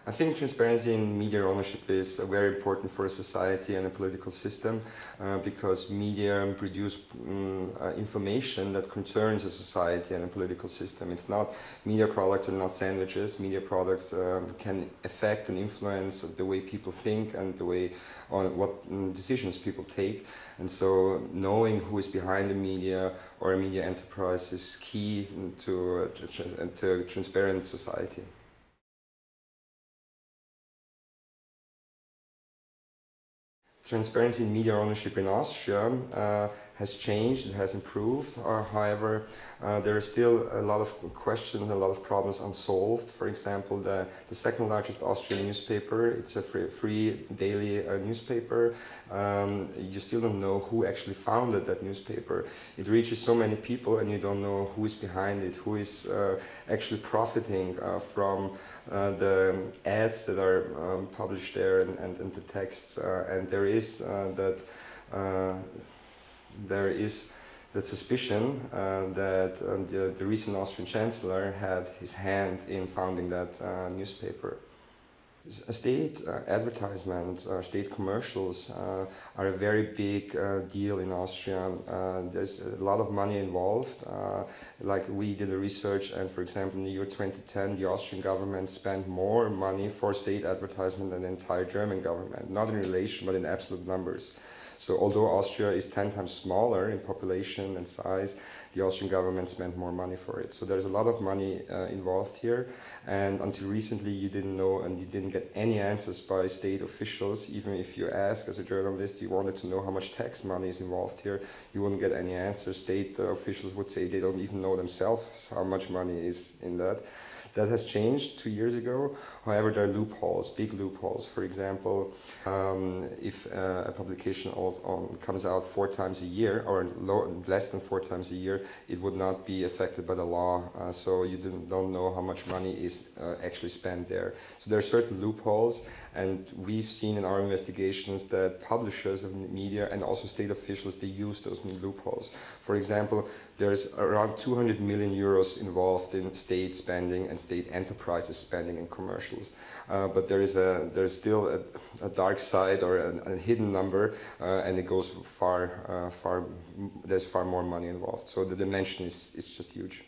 I think transparency in media ownership is very important for a society and a political system because media produce information that concerns a society and a political system. It's not, media products are not sandwiches. Media products can affect and influence the way people think and the way on what decisions people take. And so knowing who is behind the media or a media enterprise is key to a transparent society. Transparency in media ownership in Austria has changed, it has improved. However, there are still a lot of questions, a lot of problems unsolved. For example, the second largest Austrian newspaper, it's a free daily newspaper. You still don't know who actually founded that newspaper. It reaches so many people and you don't know who is behind it, who is actually profiting from the ads that are published there and the texts. And there is that suspicion that the recent Austrian Chancellor had his hand in founding that newspaper. State advertisement or state commercials are a very big deal in Austria. There's a lot of money involved. Like we did a research, and for example in the year 2010 the Austrian government spent more money for state advertisement than the entire German government, not in relation but in absolute numbers. So although Austria is 10 times smaller in population and size, the Austrian government spent more money for it. So there's a lot of money involved here, and until recently you didn't know and you didn't get any answers by state officials. Even if you ask as a journalist, you wanted to know how much tax money is involved here, you wouldn't get any answers. State officials would say they don't even know themselves how much money is in that. That has changed 2 years ago. However, there are loopholes, big loopholes. For example, if a publication comes out 4 times a year, or less than 4 times a year, it would not be affected by the law. So you don't know how much money is actually spent there. So there are certain loopholes, and we've seen in our investigations that publishers of media and also state officials, they use those loopholes. For example, there's around 200 million euros involved in state spending and state enterprises spending in commercials. But there's still a dark side or a hidden number, and it goes there's far more money involved. So the dimension is just huge.